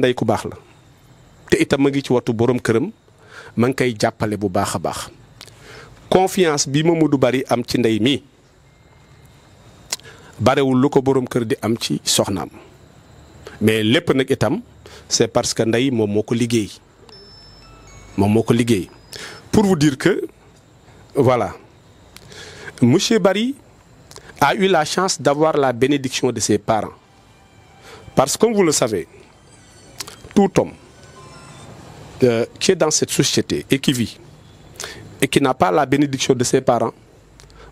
ndey ku baax la te itam ma ngi ci watu borom këram ma ngi koy jàppale bu baax a baax confiance bi Mamadou Bari am ci ndey mi barewul lu ko borom kër di am ci soxnaam mais lépp nag itam c'est parce que ndey moom moo ko liggéey pour vous dire que voilà monsieur Bari a eu la chance d'avoir la bénédiction de ses parents parce que comme vous le savez tout homme qui est dans cette société et qui vit et qui n'a pas la bénédiction de ses parents,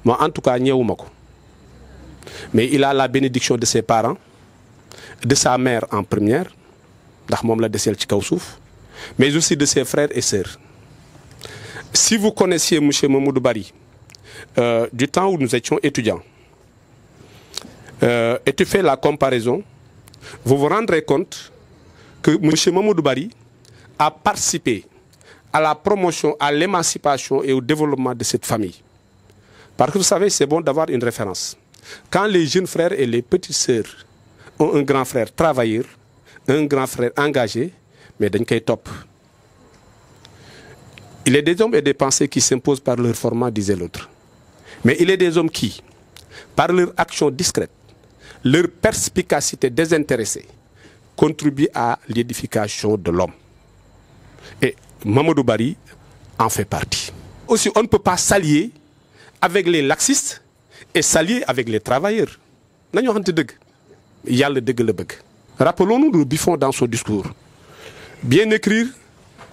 moi en tout cas ñëwuma ko mais il a la bénédiction de ses parents, de sa mère en première ndax moom la deseel ci kaw suuf mais aussi de ses frères et sœurs. Si vous connaissiez monsieur Mamadou Bari du temps où nous étions étudiants et tu fais la comparaison, vous vous rendrez compte que monsieur Mamadou Bari a participé à la promotion, à l'émancipation et au développement de cette famille. Parce que vous savez, c'est bon d'avoir une référence. Quand les jeunes frères et les petites sœurs ont un grand frère travailleur, un grand frère engagé, mais dañ koy topp. Il est des hommes et des pensées qui s'imposent par leur format, disait l'autre. Mais il est des hommes qui, par leur action discrète, leur perspicacité désintéressée, contribuent à l'édification de l'homme. Et Mamadou Bari en fait partie. Aussi, on ne peut pas s'allier avec les laxistes et s'allier avec les travailleurs. Nañu waxante dëgg yàlla dëgg la bëgg. Rappelons-nous de Buffon dans son discours. Bien écrire,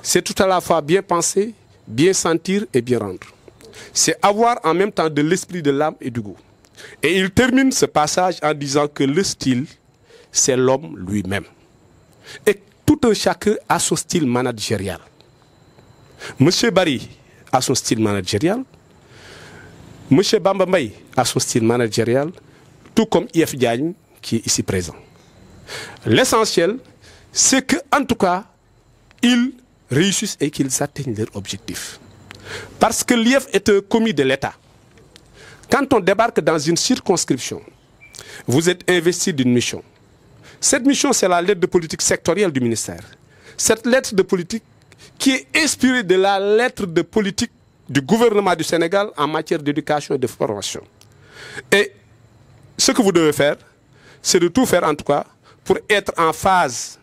c'est tout à la fois bien penser, bien sentir et bien rendre. C'est avoir en même temps de l'esprit, de l'âme et du goût. Et il termine ce passage en disant que le style, c'est l'homme lui-même. Et tout un chacun a son style managérial. Monsieur Bari a son style managérial. Monsieur Bamba Mbaye a son style managérial, tout comme IF Diagne qui est ici présent. L'essentiel, c'est que, en tout cas, ils réussissent et qu'ils atteignent leur objectif. Parce que l'IF est un commis de l'État. Quand on débarque dans une circonscription, vous êtes investi d'une mission. Cette mission, c'est la lettre de politique sectorielle du ministère. Cette lettre de politique qui est inspirée de la lettre de politique du gouvernement du Sénégal en matière d'éducation et de formation. Et ce que vous devez faire, c'est de tout faire en tout cas pour être en phase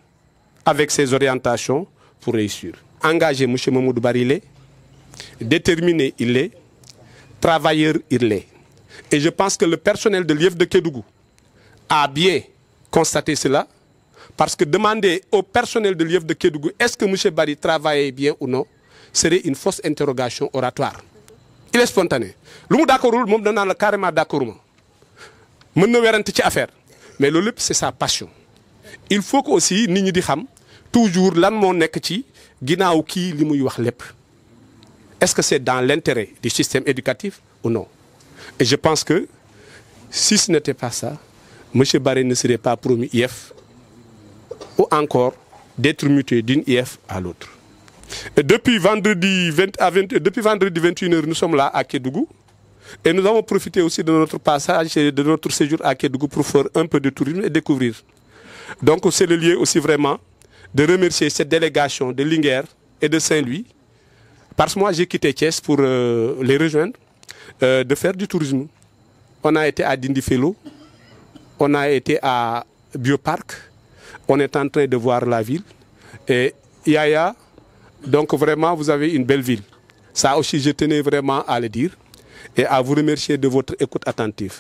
avec ces orientations pour réussir. Engagé, M. Mamadou Bari, il est. Déterminé, il est. Travailleur, il est. Et je pense que le personnel de l'IEF de Kédougou a bien constaté cela, parce que demander au personnel de l'IEF de Kédougou est-ce que M. Bari travaillait bien ou non serait une fausse interrogation oratoire. Il est spontané. Lu mu d'accordul moom danaa la carrément d'accord ma mën na werante ci affaire mais loolu lépp c'est sa passion. Il faut que aussi nit ñi di xam toujours lan moo nekk ci ginnaaw kii li muy wax lépp. Est-ce que c'est dans l'intérêt du système éducatif ou non? Et je pense que si ce n'était pas ça, M. Bari ne serait pas promu IF ou encore d'être muté d'une IF à l'autre. Depuis vendredi 21h, nous sommes là à Kédougou et nous avons profité aussi de notre passage et de notre séjour à Kédougou pour faire un peu de tourisme et découvrir. Donc c'est le lieu aussi vraiment de remercier cette délégation de Linguère et de Saint-Louis parce que moi j'ai quitté Thiès pour les rejoindre, de faire du tourisme. On a été à Dindifelo, on a été à Bioparc, on est en train de voir la ville et Yaya. Donc vraiment, vous avez une belle ville. Ça aussi, je tenais vraiment à le dire et à vous remercier de votre écoute attentive.